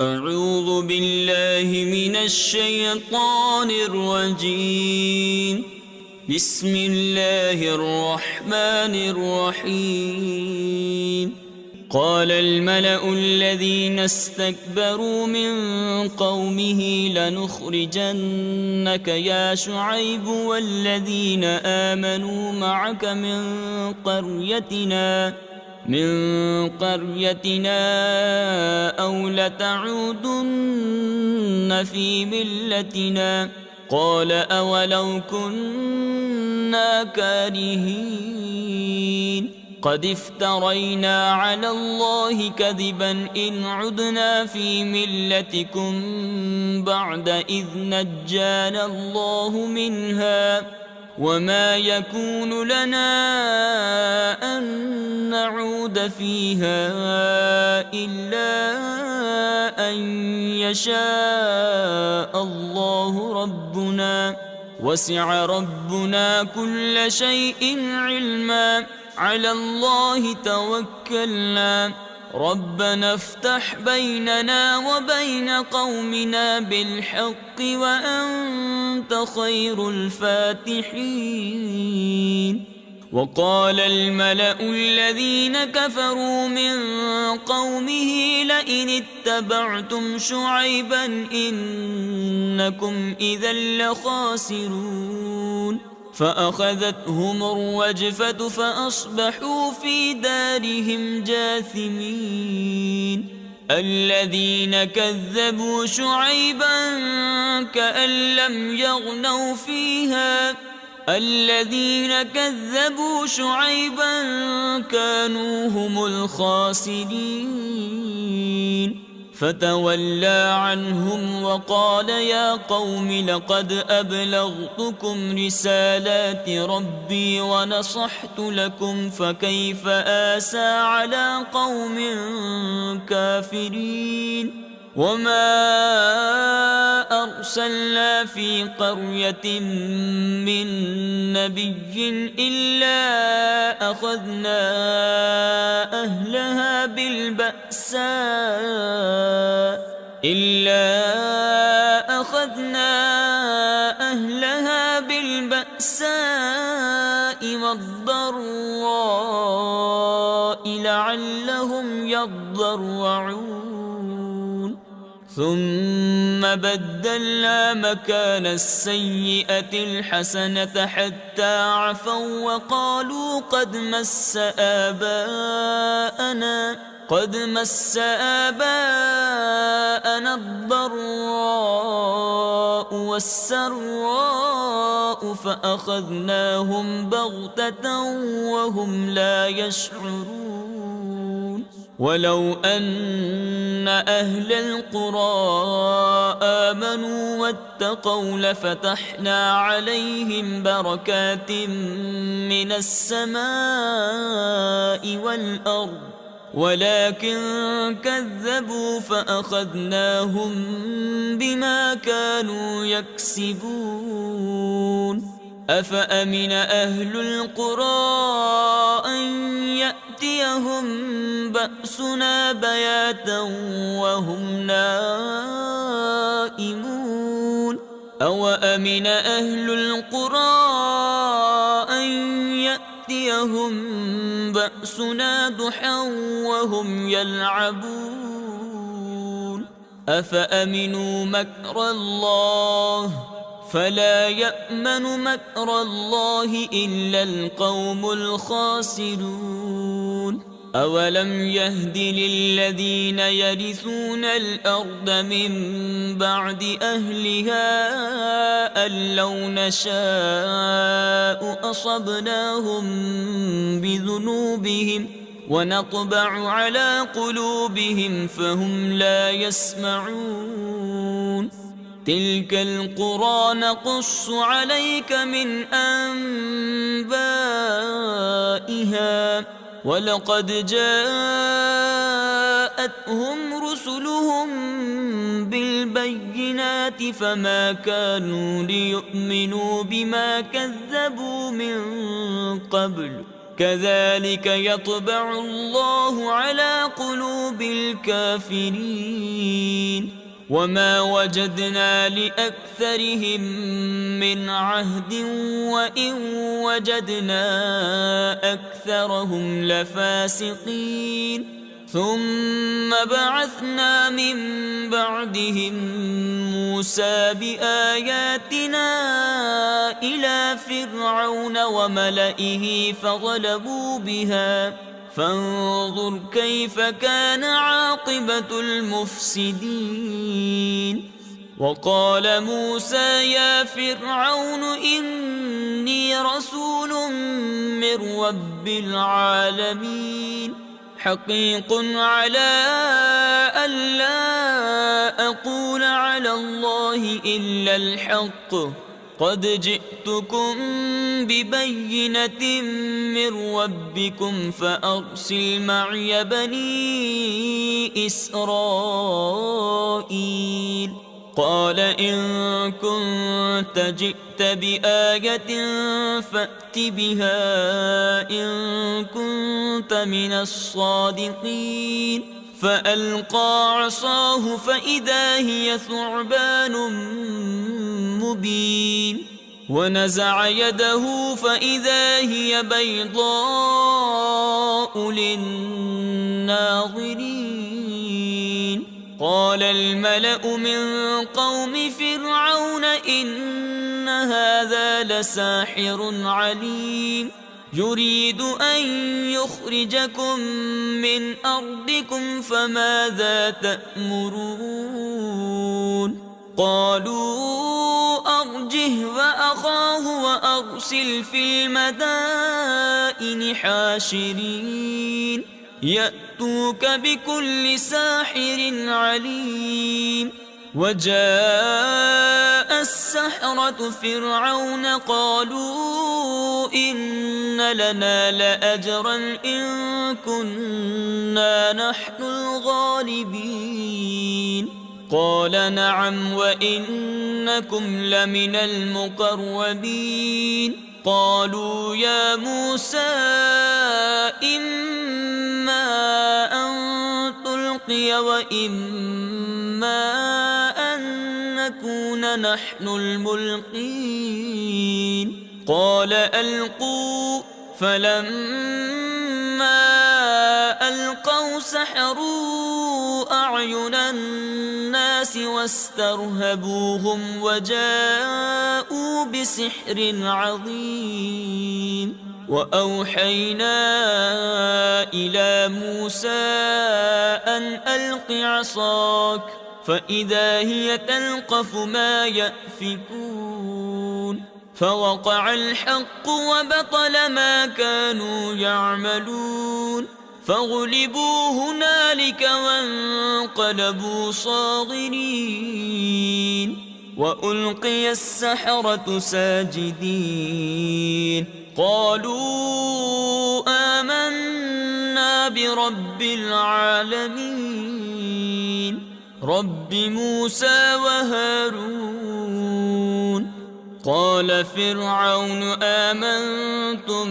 أعوذ بالله من الشيطان الرجيم. بسم الله الرحمن الرحيم. قال الملأ الذين استكبروا من قومه لنخرجنك يا شعيب والذين آمنوا معك من قريتنا أو لتعودن في ملتنا. قال أولو كنا كارهين قد افترينا على الله كذبا إن عدنا في ملتكم بعد إذ نجانا الله منها وما يكون لنا أن نعود فيها إلا أن يشاء الله ربنا وسع ربنا كل شيء علما على الله توكلنا ربنا افتح بيننا وبين قومنا بالحق وأنت خير الفاتحين. وقال الملأ الذين كفروا من قومه لئن اتبعتم شعيبا إنكم إذا لخاسرون فأخذتهم الرجفة فأصبحوا في دارهم جاثمين. الذين كذبوا شعيبا كأن لم يغنوا فيها الذين كذبوا شعيبا كانوا هم الخاسرين فتولى عنهم وقال يا قوم لقد أبلغتكم رسالات ربي ونصحت لكم فكيف آسى على قوم كافرين. وما أرسلنا في قرية من نبي إلا أخذنا أهلها بالبأساء والضراء لعلهم يضرعون ثم بدلنا مكان السيئة الحسنة حتى عفوا وقالوا قد مس آباءنا الضراء والسراء فأخذناهم بغتة وهم لا يشعرون. ولو أن أهل القرى آمنوا واتقوا لفتحنا عليهم بركات من السماء والأرض ولكن كذبوا فأخذناهم بما كانوا يكسبون. أفأمن أهل القرى أن يأتيهم بأسنا بياتا وهم نائمون أوأمن أهل القرى أن يأتيهم بأسنا ضحى وهم يلعبون أفأمنوا مكر الله فلا يأمن مكر الله إلا القوم الخاسرون. أولم يهد للذين يرثون الأرض من بعد أهلها أن لو نشاء أصبناهم بذنوبهم ونطبع على قلوبهم فهم لا يسمعون. تلك القرى نقص عليك من أنبائها ولقد جاءتهم رسلهم بالبينات فما كانوا ليؤمنوا بما كذبوا من قبل كذلك يطبع الله على قلوب الكافرين. وما وجدنا لأكثرهم من عهد وإن وجدنا أكثرهم لفاسقين ثم بعثنا من بعدهم موسى بآياتنا إلى فرعون وملئه فظلموا بها فانظر كيف كان عاقبة المفسدين وقال موسى يا فرعون إني رسول من رب العالمين حقيق على ألا أقول على الله إلا الحق قد جئتكم ببينة من ربكم فأرسل معي بني إسرائيل قال إن كنت جئت بآية فأت بها إن كنت من الصادقين فألقى عصاه فإذا هي ثعبان مبين ونزع يده فإذا هي بيضاء للناظرين قال الملأ من قوم فرعون إن هذا لساحر عليم يريد أن يخرجكم من أرضكم فماذا تأمرون قالوا أرجه وأخاه وأرسل في المدائن حاشرين يأتوك بكل ساحر عليم وجاء السحرة فرعون قالوا إن لنا لأجرا إن كنا نحن الغالبين قال نعم وإنكم لمن المقربين قالوا يا موسى إما أن تلقي وإما أن نكون نحن الملقين قال ألقوا فلما ألقوا سحروا أعين الناس واسترهبوهم وجاءوا بسحر عظيم وأوحينا إلى موسى أن ألق عصاك فإذا هي تلقف ما يأفكون فوقع الحق وبطل ما كانوا يعملون فغلبوا هنالك وانقلبوا صاغرين وألقي السحرة ساجدين قالوا آمنا برب العالمين رب موسى وهارون قال فرعون آمنتم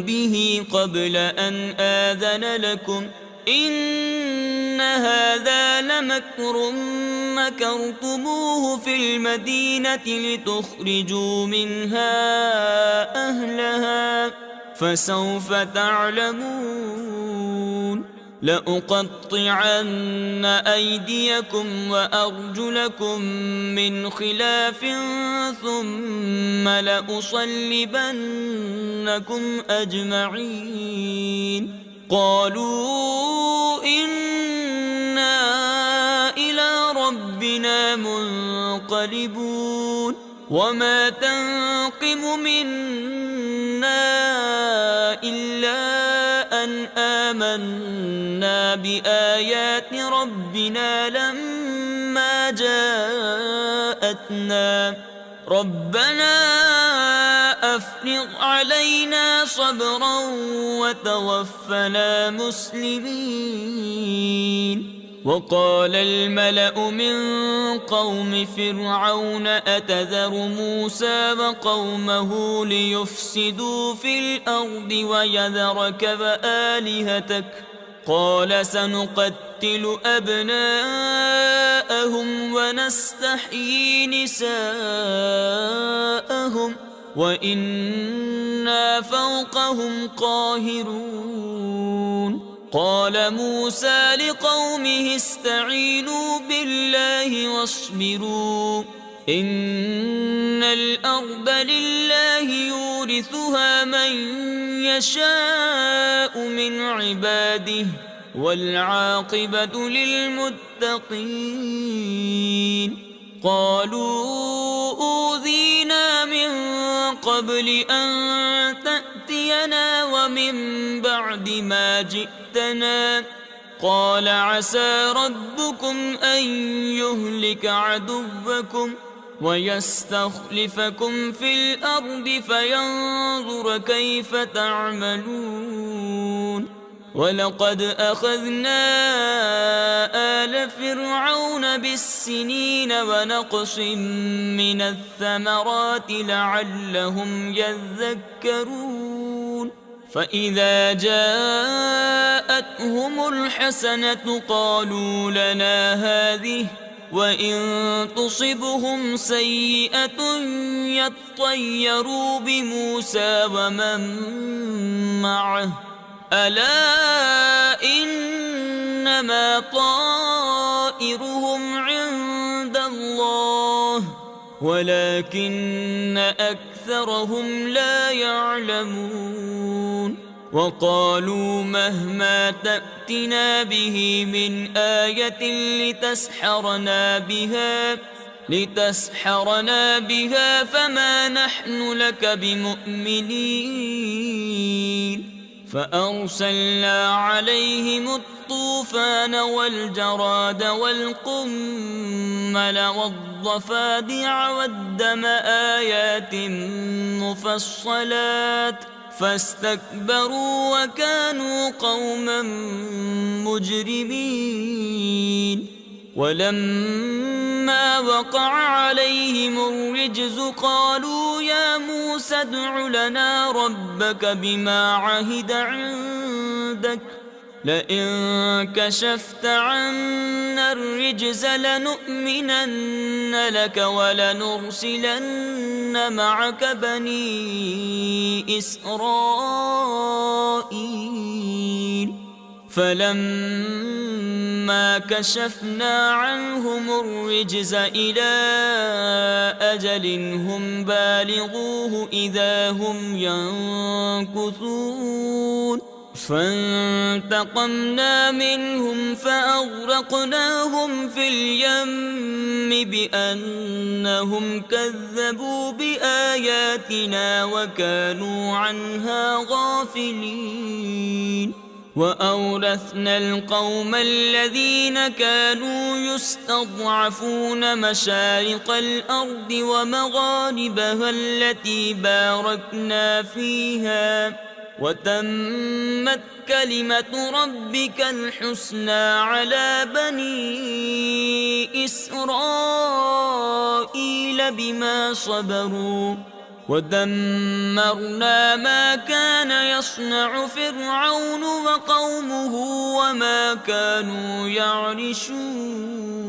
به قبل أن آذن لكم إن هذا لمكر مكرتموه في المدينة لتخرجوا منها أهلها فسوف تعلمون لأقطعن أيديكم وأرجلكم من خلاف ثم لأصلبنكم أجمعين قالوا إنا إلى ربنا منقلبون وما تنقم منا إلا أن آمنا بآيات ربنا لما جاءتنا ربنا أفرغ علينا صبرا وتوفنا مسلمين وقال الملأ من قوم فرعون أتذر موسى وقومه ليفسدوا في الأرض ويذرك وآلهتك قال سنقتل أبناءهم ونستحيي نساءهم وإنا فوقهم قاهرون. قال موسى لقومه استعينوا بالله واصبروا إن الأرض لله يورثها من يشاء من عباده والعاقبة للمتقين. قالوا أوذينا من قبل أن تأتينا ومن بعد ما جئتنا قال عسى ربكم أن يهلك عدوكم ويستخلفكم في الأرض فينظر كيف تعملون. ولقد أخذنا آل فرعون بالسنين ونقص من الثمرات لعلهم يذكرون. فإذا جاءتهم الحسنة قالوا لنا هذه وإن تصبهم سيئة يطيروا بموسى ومن معه ألا إنما طائرهم عند الله ولكن أكثرهم لا يعلمون. وقالوا مهما تأتنا به من آية لتسحرنا بها فما نحن لك بمؤمنين. فأرسلنا عليهم الطوفان والجراد والقمل والضفادع والدم آيات مفصلات فاستكبروا وكانوا قوما مجرمين. ولما وقع عليهم الرجز قالوا يا موسى ادع لنا ربك بما عهد عندك لئن كشفت عنا الرجز لنؤمنن لك ولنرسلن معك بني إسرائيل. فلما كشفنا عنهم الرجز إلى أجل هم بالغوه إذا هم ينكثون. فانتقمنا منهم فأغرقناهم في اليم بأنهم كذبوا بآياتنا وكانوا عنها غافلين. وأورثنا القوم الذين كانوا يستضعفون مشارق الأرض ومغاربها التي باركنا فيها وتمت كلمة ربك الحسنى على بني إسرائيل بما صبروا ودمرنا ما كان يصنع فرعون وقومه وما كانوا يعرشون.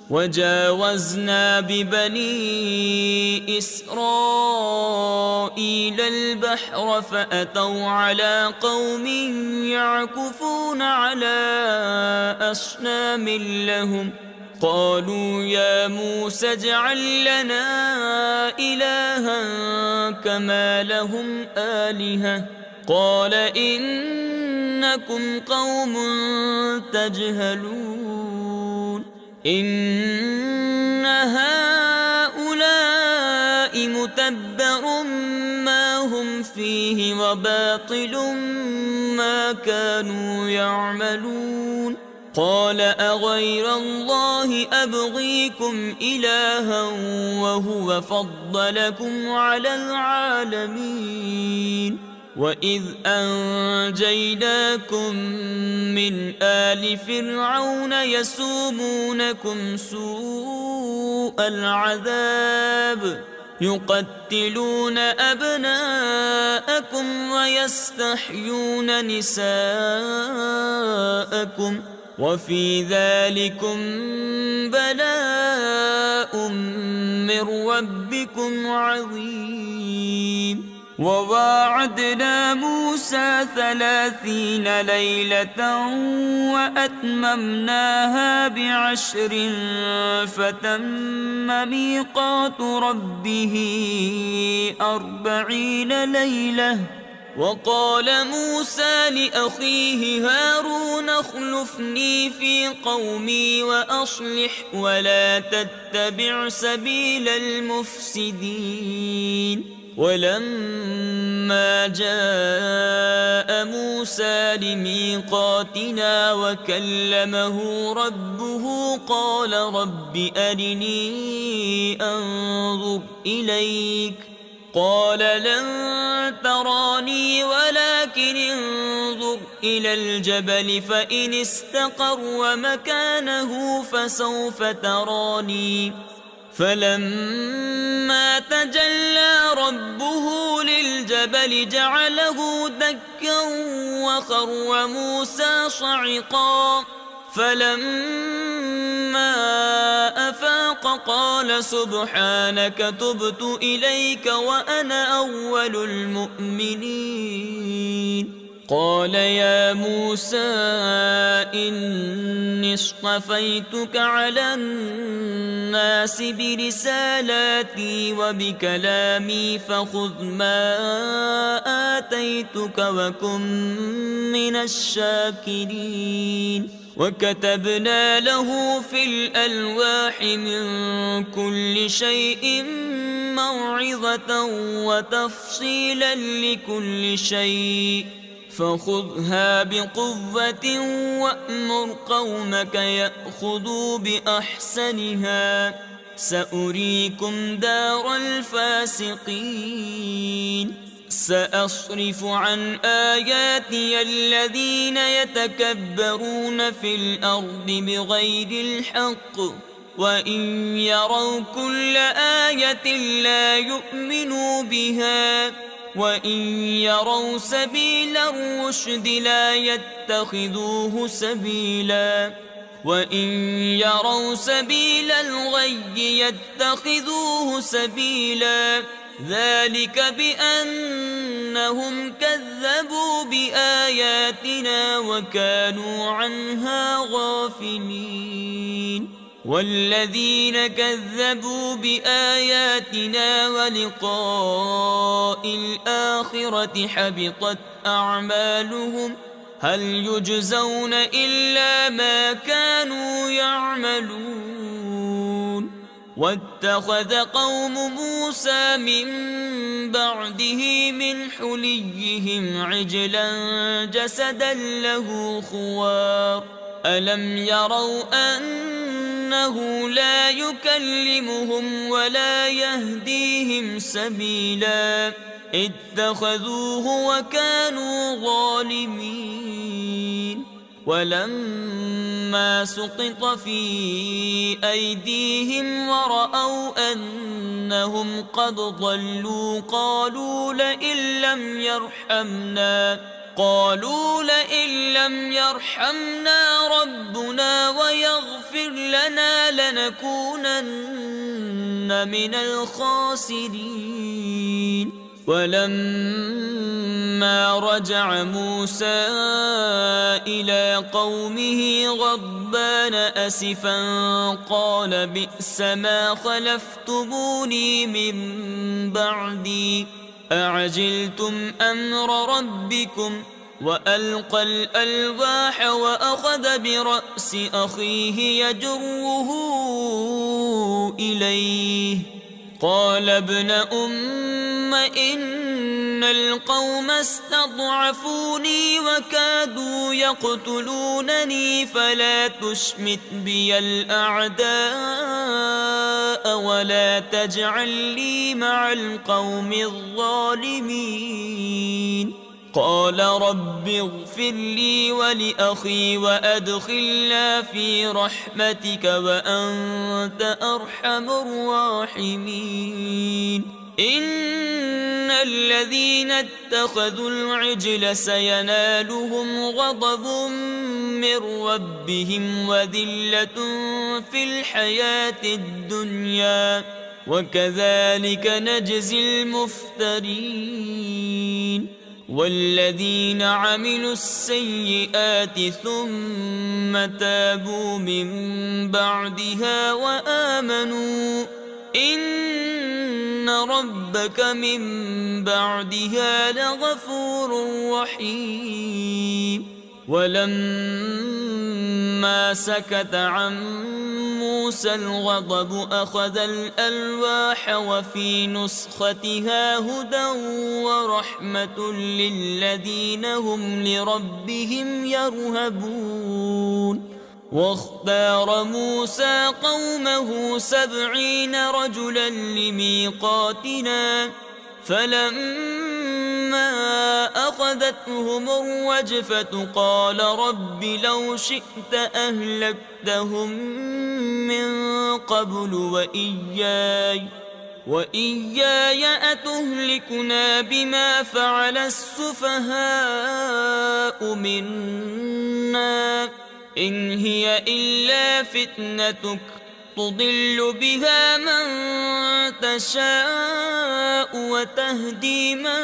وجاوزنا ببني إسرائيل البحر فأتوا على قوم يعكفون على أصنام لهم قالوا يا موسى اجعل لنا إلها كما لهم آلهة قال إنكم قوم تجهلون. إن هؤلاء متبر ما هم فيه وباطل ما كانوا يعملون. قال أغير الله أبغيكم إلها وهو فضلكم على العالمين. وإذ أنجيناكم من آل فرعون يسومونكم سوء العذاب يقتلون أبناءكم ويستحيون نساءكم وفي ذلكم بلاء من ربكم عظيم. وواعدنا موسى 30 ليلة وأتممناها ب10 فتم ميقات ربه 40 ليلة. وقال موسى لأخيه هارون اخلفني في قومي وأصلح ولا تتبع سبيل المفسدين. ولما جاء موسى لميقاتنا وكلمه ربه قال رب أرني أنظر إليك قال لن تراني ولكن انظر إلى الجبل فإن استقر مكانه فسوف تراني. فلما تجلى ربه للجبل جعله دكا وخر موسى صعقا. فلما أفاق قال سبحانك تبت إليك وأنا أول المؤمنين. قال يا موسى إني اصطفيتك على الناس برسالاتي وبكلامي فخذ ما آتيتك وكن من الشاكرين. وكتبنا له في الألواح من كل شيء موعظة وتفصيلا لكل شيء فخذها بقوة وأمر قومك يأخذوا بأحسنها سأريكم دار الفاسقين. سأصرف عن آياتي الذين يتكبرون في الأرض بغير الحق وإن يروا كل آية لا يؤمنوا بها وإن يروا سبيل الرشد لا يتخذوه سبيلا وإن يروا سبيل الغي يتخذوه سبيلا. ذلك بأنهم كذبوا بآياتنا وكانوا عنها غافلين. والذين كذبوا بآياتنا ولقاء الآخرة حبطت أعمالهم هل يجزون إلا ما كانوا يعملون. واتخذ قوم موسى من بعده من حليهم عجلا جسدا له خوار ألم يروا أنه لا يكلمهم ولا يهديهم سبيلا اتخذوه وكانوا ظالمين. ولما سقط في أيديهم ورأوا أنهم قد ضلوا قالوا لئن لم يرحمنا ربنا ويغفر لنا لنكونن من الخاسرين. ولما رجع موسى إلى قومه غضبان أسفا قال بئس ما خلفتموني من بعدي أعجلتم أمر ربكم. وألقى الألواح وأخذ برأس أخيه يجره إليه قال ابن أم إن القوم استضعفوني وكادوا يقتلونني فلا تشمت بي الأعداء ولا تجعل لي مع القوم الظالمين. قال رب اغفر لي ولأخي وأدخلنا في رحمتك وأنت أرحم الراحمين. إن الذين اتخذوا العجل سينالهم غضب من ربهم وذلة في الحياة الدنيا وكذلك نجزي المفترين. والذين عملوا السيئات ثم تابوا من بعدها وآمنوا إن ربك من بعدها لغفور رحيم. ولما سكت عن موسى الغضب أخذ الألواح وفي نسختها هدى ورحمة للذين هم لربهم يرهبون. واختار موسى قومه 70 رجلا لميقاتنا فلما أخذتهم الرجفة قال رب لو شئت أهلكتهم من قبل وإياي أتهلكنا بما فعل السفهاء منا إن هي إلا فتنتك تضل بها من تشاء وتهدي من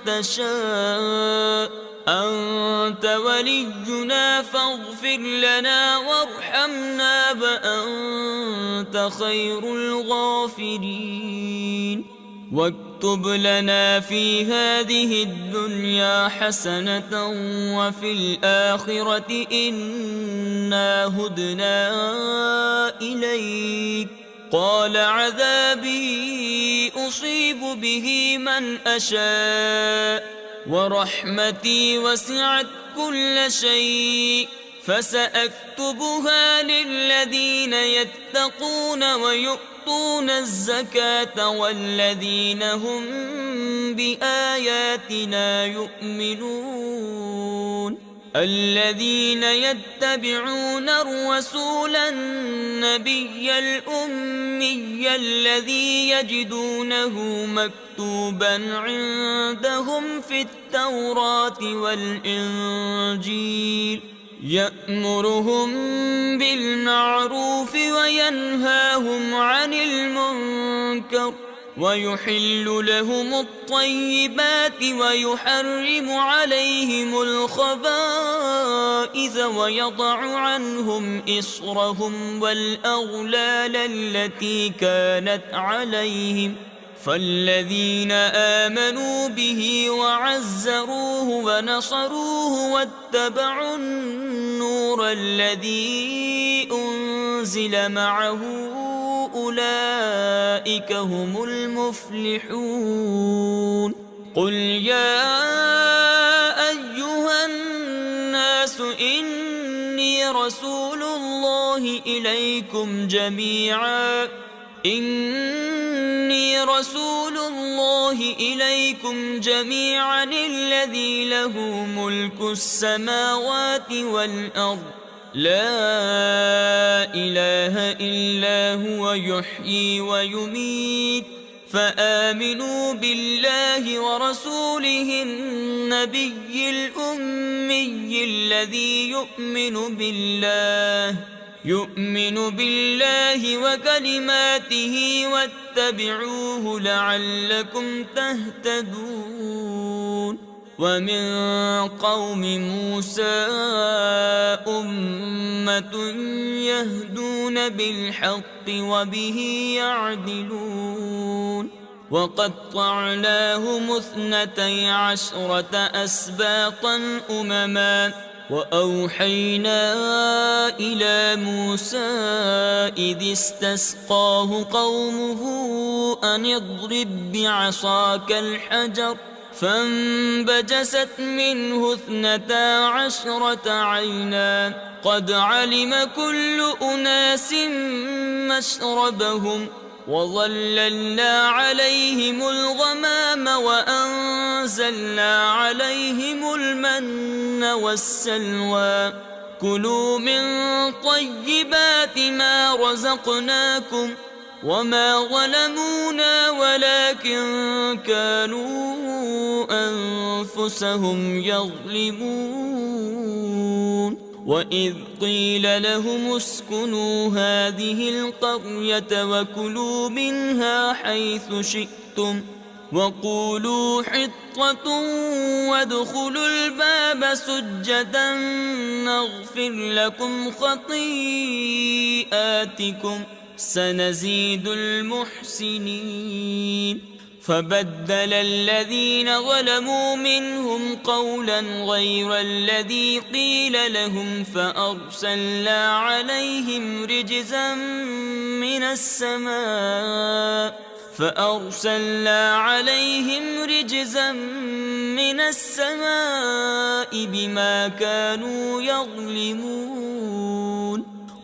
تشاء أنت ولينا فاغفر لنا وارحمنا وأنت خير الغافرين. واكتب لنا في هذه الدنيا حسنة وفي الآخرة إنا هدنا إليك قال عذابي أصيب به من أشاء ورحمتي وسعت كل شيء فسأكتبها للذين يتقون ويؤتون الزكاة والذين هم بآياتنا يؤمنون. الذين يتبعون الرسول النبي الأمي الذي يجدونه مكتوبا عندهم في التوراة والإنجيل يأمرهم بالمعروف وينهاهم عن المنكر ويحل لهم الطيبات ويحرم عليهم الخبائث ويضع عنهم إصرهم والأغلال التي كانت عليهم فالذين آمنوا به وعزروه ونصروه واتبعوا النور الذي أنزل معه أولئك هم المفلحون. قل يا أيها الناس إني رسول الله إليكم جميعا الذي له ملك السماوات والأرض لا إله إلا هو يحيي ويميت فآمنوا بالله ورسوله النبي الأمي الذي يؤمن بالله وكلماته واتبعوه لعلكم تهتدون. ومن قوم موسى أمة يهدون بالحق وبه يعدلون. وقطعناهم 12 أسباطا أمما وأوحينا إلى موسى إذ استسقاه قومه أن اضرب بعصاك الحجر فانبجست منه 12 عينا قد علم كل أناس مشربهم وظللنا عليهم الغمام وأنزلنا عليهم المن والسلوى كلوا من طيبات ما رزقناكم وما ظلمونا ولكن كانوا أنفسهم يظلمون. وإذ قيل لهم اسكنوا هذه القرية وكلوا منها حيث شئتم وقولوا حطة وادخلوا الباب سجدا نغفر لكم خطيئاتكم سنزيد المحسنين فبدل الذين ظلموا منهم قولا غير الذي قيل لهم فأرسلنا عليهم رجزا من السماء بما كانوا يظلمون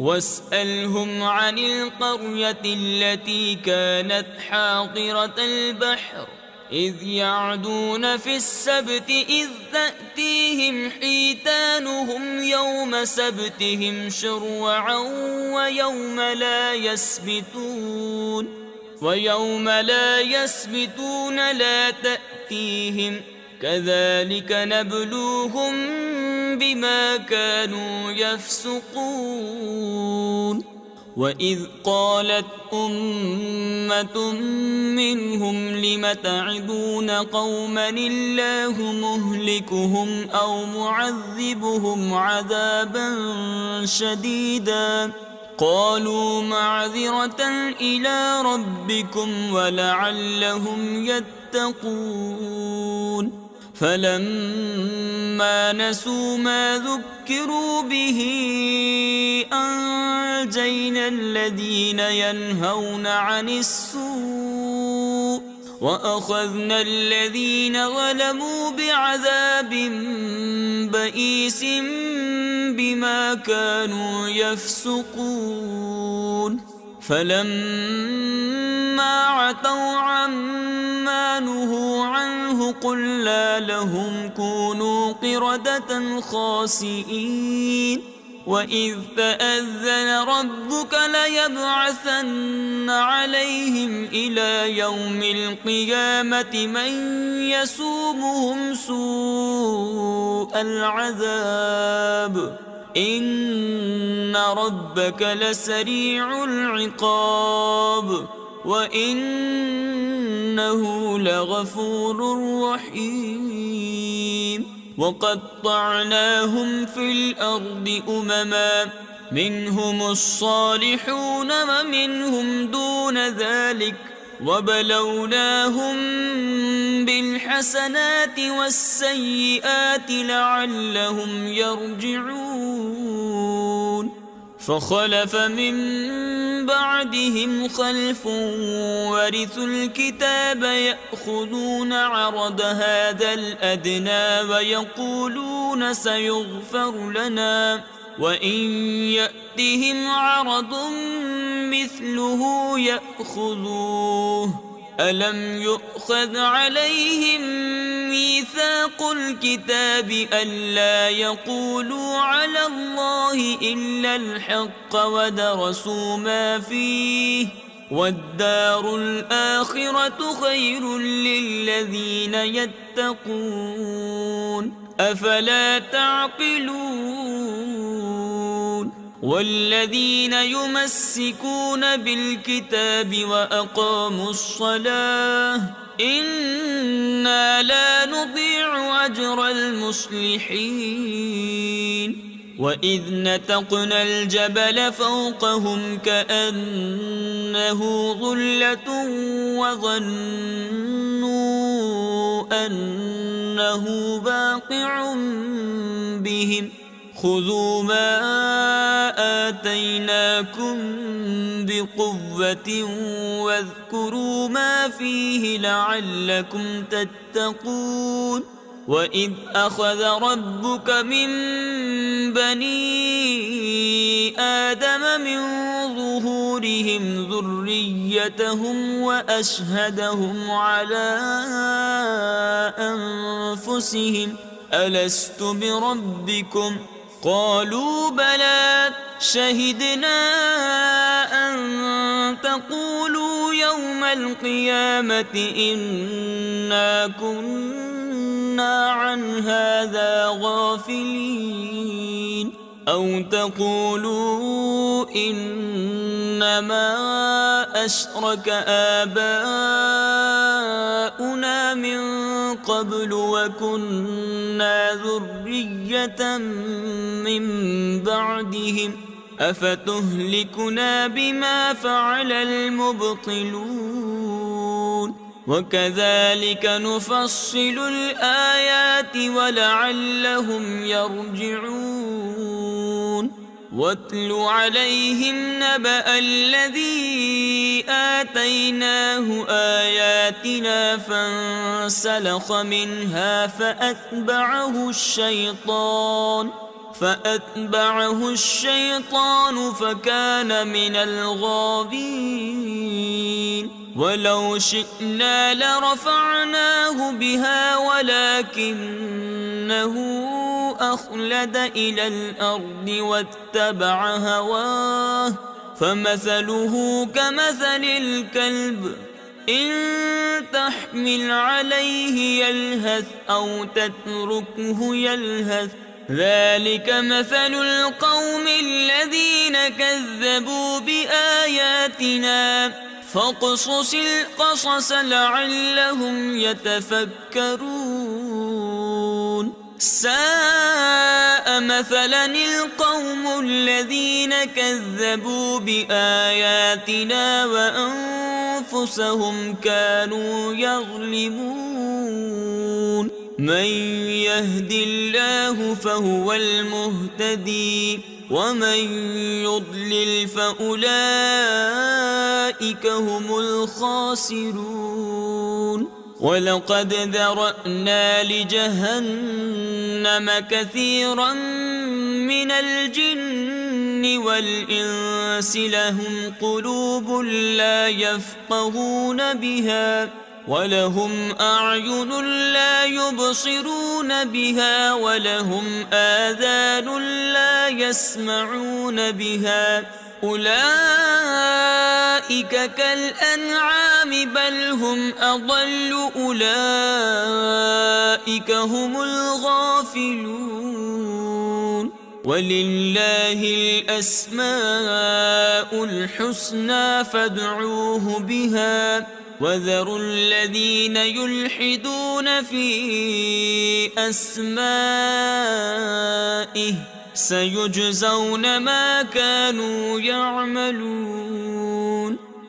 واسألهم عن القرية التي كانت حاضرة البحر إذ يعدون في السبت إذ تأتيهم حيتانهم يوم سبتهم شرعا ويوم لا يسبتون لا تأتيهم كذلك نبلوهم بما كانوا يفسقون وإذ قالت أمة منهم لم تعظون قوما الله مهلكهم أو معذبهم عذابا شديدا قالوا معذرة إلى ربكم ولعلهم يتقون فلما نسوا ما ذكروا به أنجينا الذين ينهون عن السوء وأخذنا الذين ظلموا بعذاب بئيس بما كانوا يفسقون فلما عتوا عما نهوا عنه قلنا لهم كونوا قردة خاسئين وإذ تأذن ربك ليبعثن عليهم إلى يوم القيامة من يسومهم سوء العذاب إن ربك لسريع العقاب وإنه لغفور رحيم وقطعناهم في الأرض أمما منهم الصالحون ومنهم دون ذلك وبلوناهم بالحسنات والسيئات لعلهم يرجعون فخلف من بعدهم خلف ورثوا الكتاب يأخذون عرض هذا الأدنى ويقولون سيغفر لنا وإن يأتهم عرض مثله يأخذوه ألم يؤخذ عليهم ميثاق الكتاب ألا يقولوا على الله إلا الحق ودرسوا ما فيه والدار الآخرة خير للذين يتقون أفلا تعقلون والذين يمسكون بالكتاب وأقاموا الصلاة إنا لا نضيع أجر المصلحين وإذ نتقنا الجبل فوقهم كأنه ظلة وظنوا أنه واقع بهم خذوا ما آتيناكم بقوة واذكروا ما فيه لعلكم تتقون وإذ أخذ ربك من بني آدم من ظهورهم ذريتهم وأشهدهم على أنفسهم ألست بربكم قالوا بلى شهدنا أن تقولوا يوم القيامة إنا كنا عن هذا غافلين أو تقولوا إنما أشرك آباؤنا من قبل وكنا ذرية من بعدهم أفتهلكنا بما فعل المبطلون وكذلك نفصل الآيات ولعلهم يرجعون واتل عليهم نبأ الذي آتيناه آياتنا فانسلخ منها فأتبعه الشيطان فكان من الغاوين ولو شئنا لرفعناه بها ولكنه أخلد إلى الأرض واتبع هواه فمثله كمثل الكلب إن تحمل عليه يلهث أو تتركه يلهث ذلك مثل القوم الذين كذبوا بآياتنا فاقصص القصص لعلهم يتفكرون ساء مثلا القوم الذين كذبوا بآياتنا وأنفسهم كانوا يظلمون من يهد الله فهو المهتدي ومن يضلل فأولئك هم الخاسرون ولقد ذرأنا لجهنم كثيرا من الجن والإنس لهم قلوب لا يفقهون بها ولهم أعين لا يبصرون بها ولهم آذان لا يسمعون بها أولئك كالأنعام بل هم أضل أولئك هم الغافلون ولله الأسماء الحسنى فادعوه بها وذروا الذين يلحدون في أسمائه سيجزون ما كانوا يعملون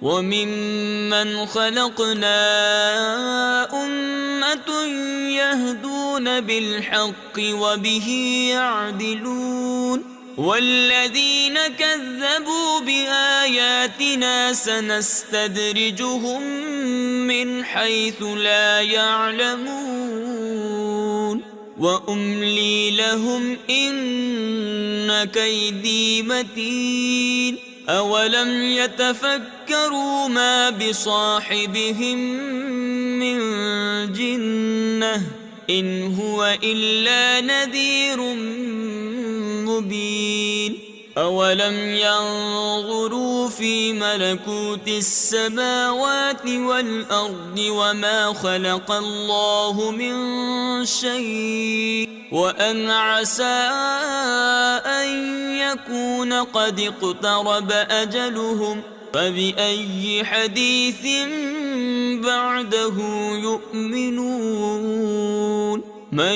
وممن خلقنا أمة يهدون بالحق وبه يعدلون والذين كذبوا بآياتنا سنستدرجهم من حيث لا يعلمون وأملي لهم إن كيدي متين أولم يتفكروا ما بصاحبهم من جنة إن هو إلا نذير مبين أولم ينظروا في ملكوت السماوات والأرض وما خلق الله من شيء وأن عسى أن يكون قد اقترب أجلهم فبأي حديث بعده يؤمنون من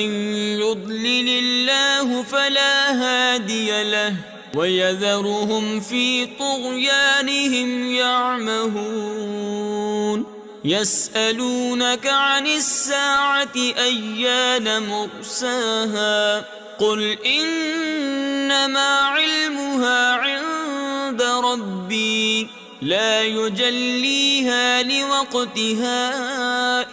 يضلل الله فلا هادي له ويذرهم في طغيانهم يعمهون يسألونك عن الساعة أيان مرساها قل إنما علمها عند ربي لا يجليها لوقتها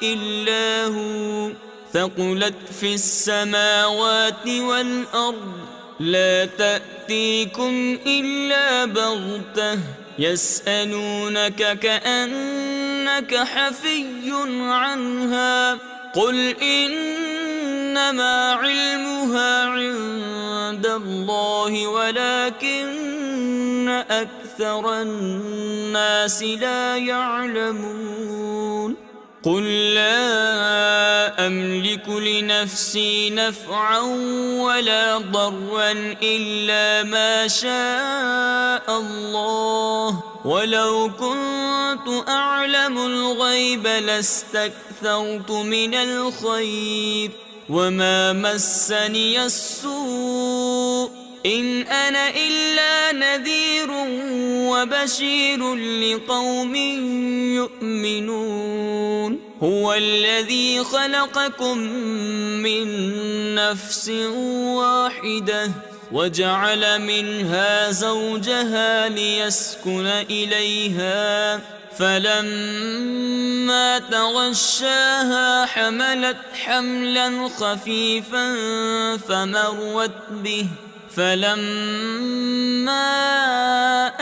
إلا هو ثقلت في السماوات والأرض لا تأتيكم إلا بغتة يسألونك كأنك حفي عنها قل إنما علمها عند الله ولكن أكثر الناس لا يعلمون قل لا أملك لنفسي نفعا ولا ضرا إلا ما شاء الله، ولو كنت أعلم الغيب لاستكثرت من الخير وما مسني السوء، إن أنا إلا نذير وبشير لقوم يؤمنون. هو الذي خلقكم من نفس واحدة وجعل منها زوجها ليسكن إليها، فلما تغشاها حملت حملا خفيفا فمرت به، فلما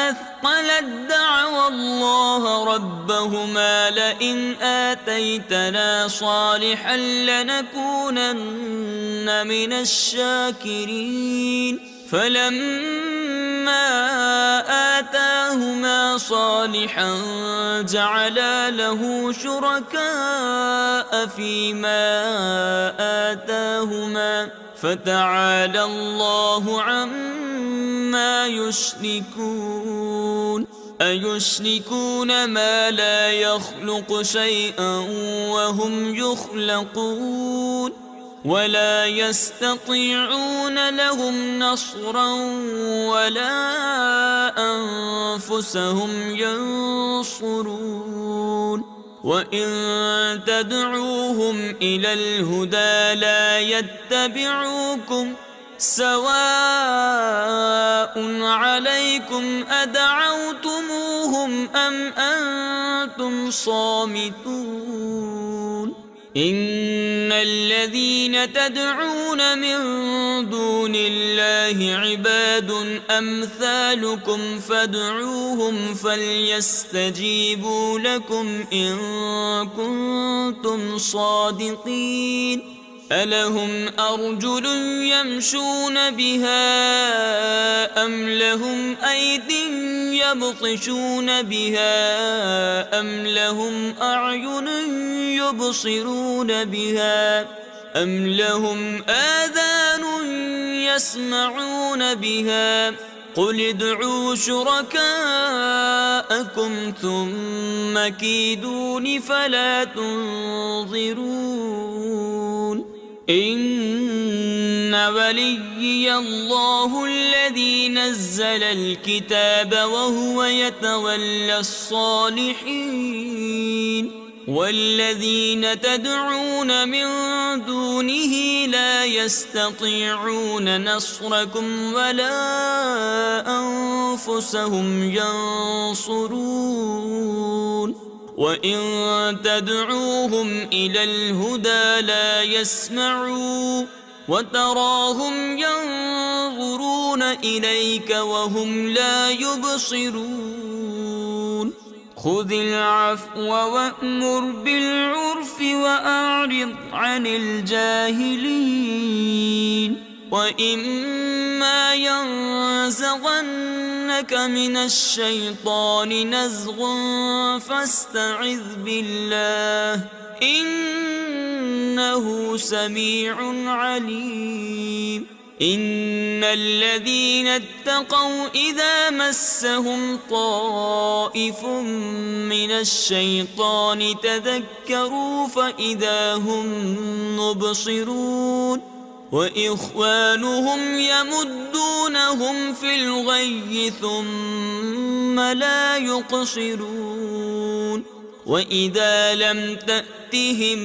أثقلت دعوا الله ربهما لئن آتيتنا صالحا لنكونن من الشاكرين، فلما آتاهما صالحا جعلا له شركاء فيما آتاهما، فتعالى الله عما يشركون. أيشركون ما لا يخلق شيئا وهم يخلقون، ولا يستطيعون لهم نصرا ولا أنفسهم ينصرون. وإن تدعوهم إلى الهدى لا يتبعوكم، سواء عليكم أدعوتموهم أم أنتم صامتون. إن الذين تدعون من دون الله عباد أمثالكم فادعوهم فليستجيبوا لكم إن كنتم صادقين. ألهم أرجل يمشون بها أم لهم أيد يبطشون بها أم لهم أعين يبصرون بها أم لهم آذان يسمعون بها، قل ادعوا شركاءكم ثم كيدون فلا تنظرون. إن وليي الله الذي نزل الكتاب وهو يتولى الصالحين، والذين تدعون من دونه لا يستطيعون نصركم ولا أنفسهم ينصرون. وإن تدعوهم إلى الهدى لا يسمعوا، وتراهم ينظرون إليك وهم لا يبصرون. خذ العفو وأمر بالعرف وأعرض عن الجاهلين. وإما ينزغنك من الشيطان نزغ فاستعذ بالله إنه سميع عليم. إن الذين اتقوا إذا مسهم طائف من الشيطان تذكروا فإذا هم مبصرون، وإخوانهم يمدونهم في الغي ثم لا يقصرون. وإذا لم تأتهم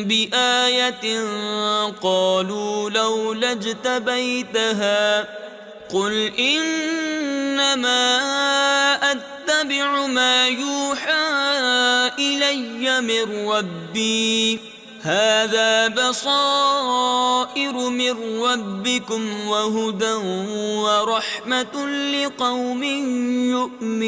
بآية قالوا لولا اجتبيتها، قل إنما أتبع ما يوحى إلي من ربي، هذا بصائر من ربكم وهدى ورحمة لقوم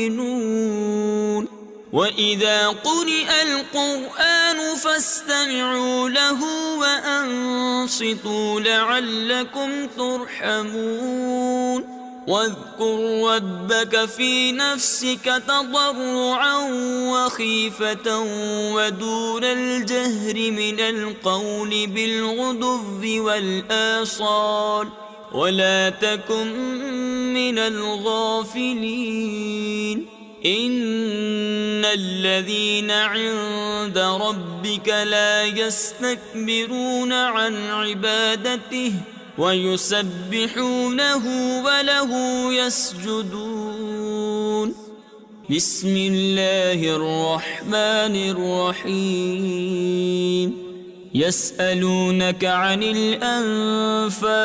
يؤمنون. وإذا قرئ القرآن فاستمعوا له وأنصتوا لعلكم ترحمون. واذكر ربك في نفسك تضرعا وخيفة ودون الجهر من القول بالغدو والآصال ولا تكن من الغافلين إن الذين عند ربك لا يستكبرون عن عبادته ويسبحونه وله يسجدون بسم الله الرحمن الرحيم يسألونك عن الأنفال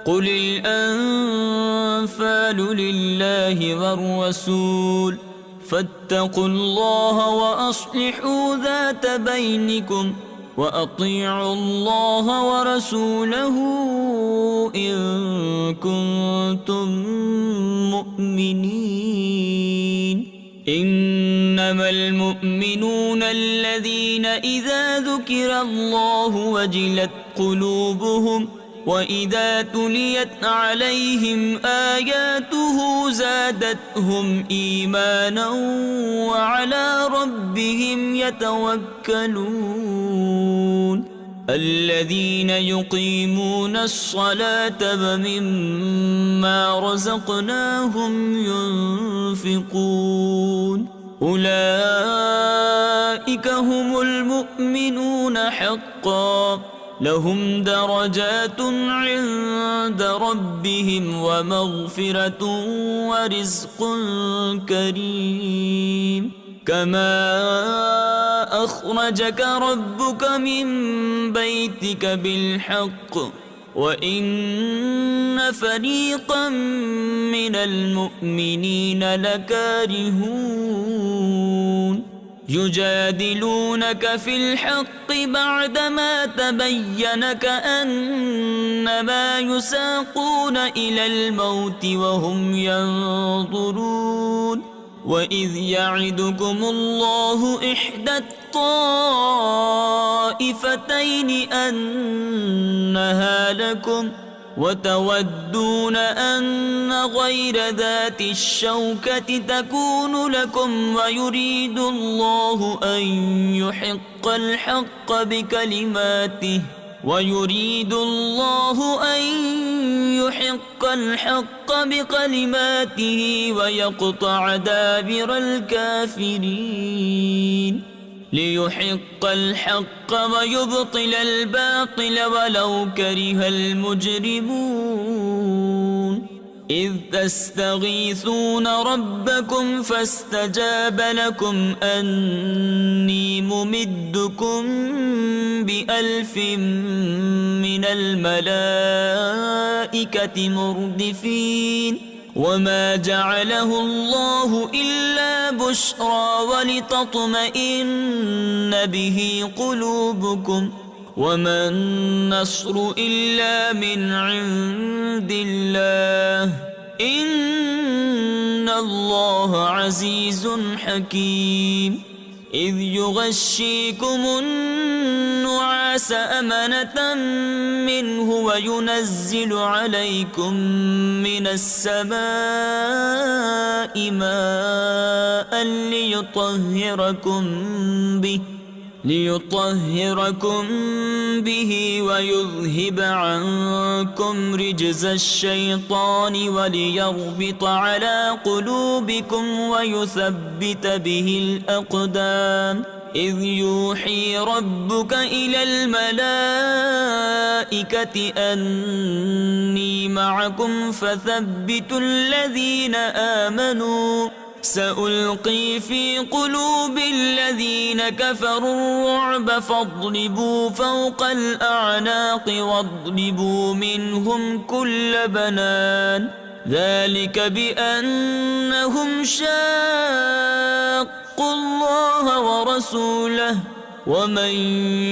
قل الأنفال لله والرسول فاتقوا الله وأصلحوا ذات بينكم وأطيعوا الله ورسوله إن كنتم مؤمنين إنما المؤمنون الذين إذا ذكر الله وجلت قلوبهم وإذا تليت عليهم آياته زادتهم إيمانا وعلى ربهم يتوكلون الذين يقيمون الصلاة ومما رزقناهم ينفقون أولئك هم المؤمنون حقا لهم درجات عند ربهم ومغفرة ورزق كريم كما أخرجك ربك من بيتك بالحق وإن فريقا من المؤمنين لكارهون يجادلونك في الحق بعدما تبين كأنما يساقون إلى الموت وهم ينظرون وإذ يعدكم الله إحدى الطائفتين أنها لكم وتودون أن غير ذات الشوكة تكون لكم ويريد الله أن يحق الحق بكلماته ويقطع دابر الكافرين ليحق الحق ويبطل الباطل ولو كره المجرمون إذ تستغيثون ربكم فاستجاب لكم أني ممدكم ب1000 من الملائكة مردفين وما جعله الله إلا بشرى ولتطمئن به قلوبكم وما النصر إلا من عند الله إن الله عزيز حكيم إذ يغشيكم النعاس أمنة منه وينزل عليكم من السماء ماء ليطهركم به ويذهب عنكم رجز الشيطان وليربط على قلوبكم ويثبت به الأقدام إذ يوحي ربك إلى الملائكة أني معكم فثبتوا الذين آمنوا سألقي في قلوب الذين كفروا الرعب فاضربوا فوق الأعناق واضربوا منهم كل بنان ذلك بأنهم شاقوا الله ورسوله ومن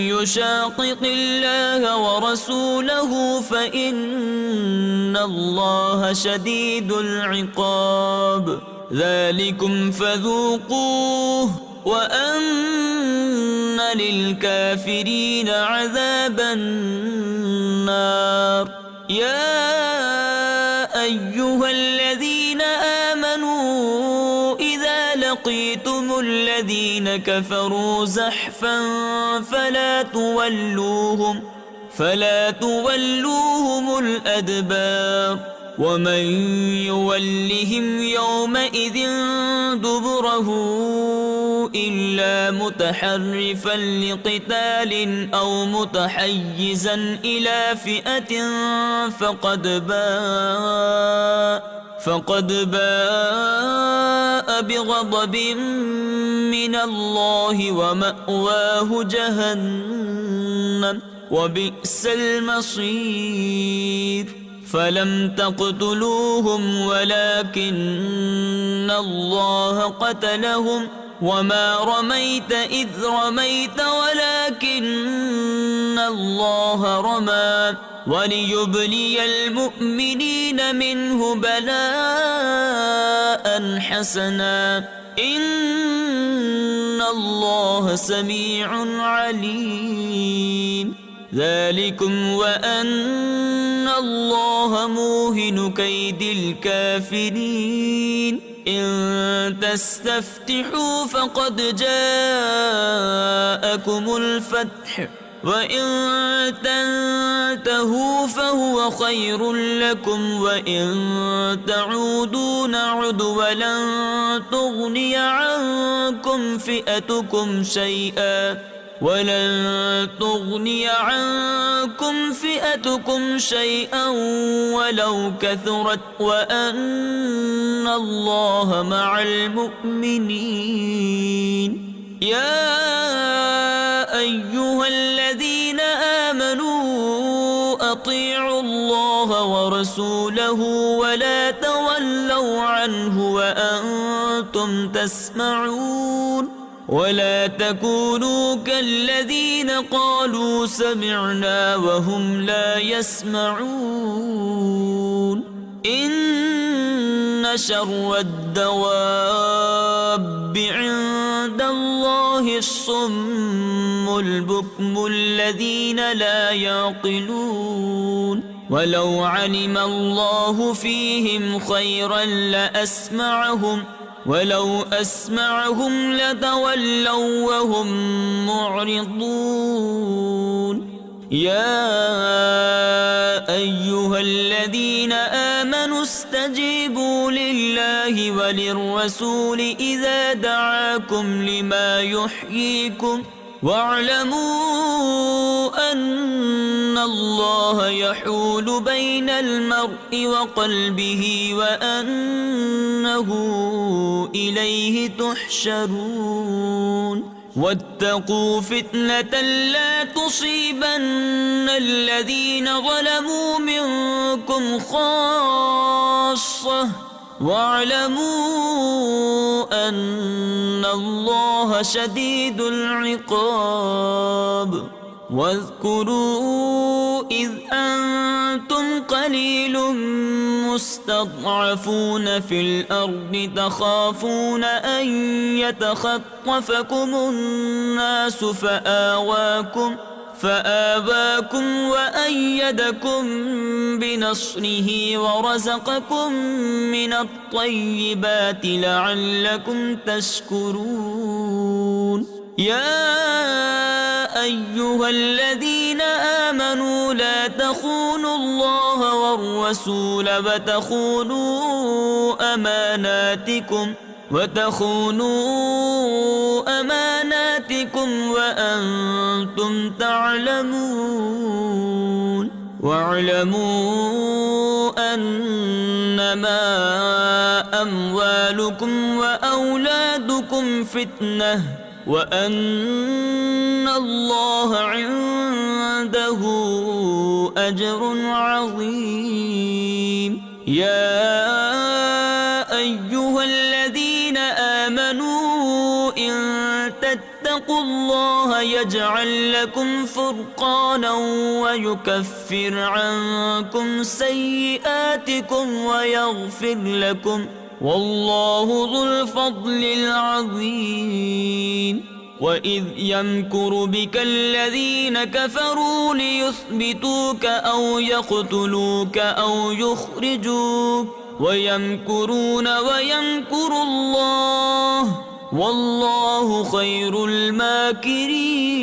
يشاقق الله ورسوله فإن الله شديد العقاب ذلكم فذوقوه وأن للكافرين عذاب النار يا أيها الذين آمنوا إذا لقيتم الذين كفروا زحفا فلا تولوهم الأدبار ومن يولهم يومئذ دبره إلا متحرفا لقتال أو متحيزا إلى فئة فقد باء بغضب من الله ومأواه جهنم وبئس المصير فلم تقتلوهم ولكن الله قتلهم وما رميت إذ رميت ولكن الله رمى وليبلي المؤمنين منه بلاء حسنا إن الله سميع عليم ذلكم وأن الله موهن كيد الكافرين إن تستفتحوا فقد جاءكم الفتح وإن تنتهوا فهو خير لكم وإن تعودوا نعد ولن تغني عنكم فئتكم شيئا ولو كثرت وأن الله مع المؤمنين يا أيها الذين آمنوا أطيعوا الله ورسوله ولا تولوا عنه وأنتم تسمعون ولا تكونوا كالذين قالوا سمعنا وهم لا يسمعون إن شر الدواب عند الله الصم البكم الذين لا يعقلون ولو علم الله فيهم خيرا لأسمعهم ولو أسمعهم لتولوا وهم معرضون يا أيها الذين آمنوا استجيبوا لله وللرسول إذا دعاكم لما يحييكم واعلموا أن الله يحول بين المرء وقلبه وأنه إليه تحشرون واتقوا فتنة لا تصيبن الذين ظلموا منكم خاصة واعلموا أن الله شديد العقاب واذكروا إذ أنتم قليل مستضعفون في الأرض تخافون أن يتخطفكم الناس فآواكم وأيدكم بنصره ورزقكم من الطيبات لعلكم تشكرون يا أيها الذين آمنوا لا تخونوا الله والرسول وتخونوا أماناتكم وأنتم تعلمون واعلموا أنما أموالكم وأولادكم فتنة وأن الله عنده أجر عظيم يا أيها الذين آمنوا إن تتقوا الله يجعل لكم فرقانا ويكفر عنكم سيئاتكم ويغفر لكم والله ذو الفضل العظيم وإذ يمكر بك الذين كفروا ليثبتوك أو يقتلوك أو يخرجوك ويمكرون ويمكر الله والله خير الماكرين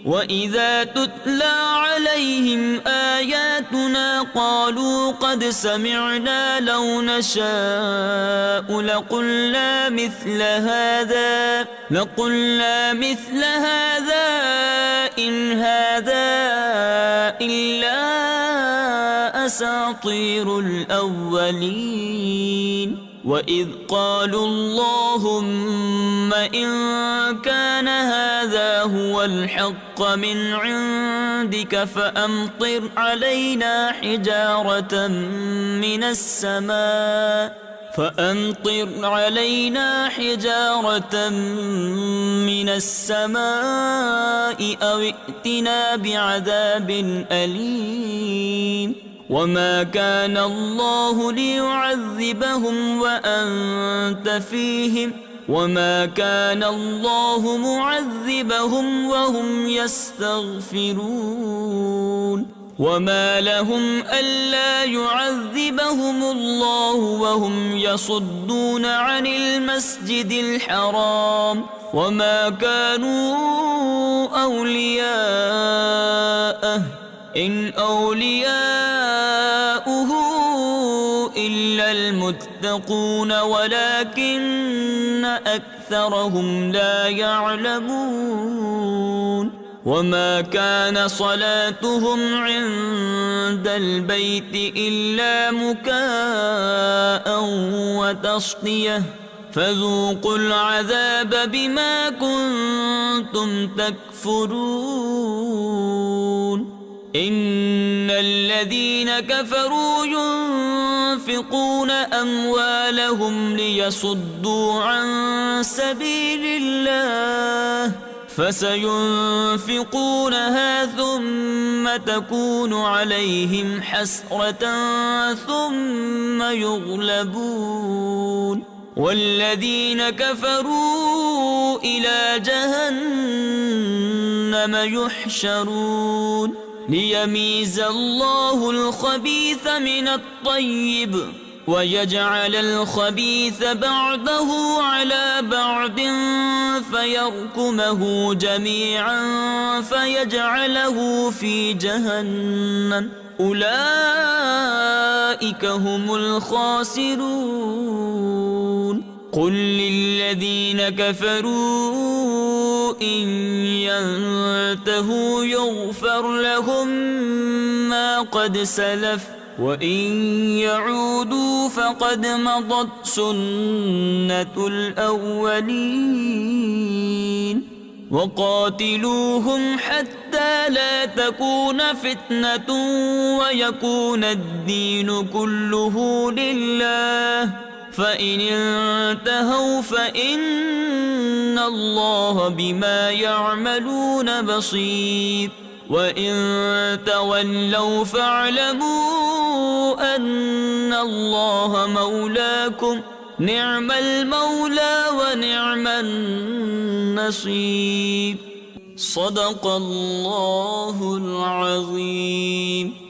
وإذا تتلى عليهم آياتنا قالوا قد سمعنا لو نشاء لقلنا مثل هذا إن هذا إلا أساطير الأولين وإذ قالوا اللهم إن كان هذا هو الحق من عندك فأمطر علينا حجارة من السماء أو ائتنا بعذاب أليم وما كان الله ليعذبهم وأنت فيهم وما كان الله معذبهم وهم يستغفرون وما لهم ألا يعذبهم الله وهم يصدون عن المسجد الحرام وما كانوا أولياءه إن أولياؤه إلا المتقون ولكن أكثرهم لا يعلمون وما كان صلاتهم عند البيت إلا مكاء وتصدية فذوقوا العذاب بما كنتم تكفرون إن الذين كفروا ينفقون أموالهم ليصدوا عن سبيل الله فسينفقونها ثم تكون عليهم حسرة ثم يغلبون والذين كفروا إلى جهنم يحشرون ليميز الله الخبيث من الطيب ويجعل الخبيث بعضه على بعض فيركمه جميعا فيجعله في جهنم أولئك هم الخاسرون قل للذين كفروا إن ينتهوا يغفر لهم ما قد سلف وإن يعودوا فقد مضت سنة الأولين وقاتلوهم حتى لا تكون فتنة ويكون الدين كله لله فإن انتهوا فإن الله بما يعملون بصير وإن تولوا فاعلموا أن الله مولاكم نعم المولى ونعم النصير صدق الله العظيم.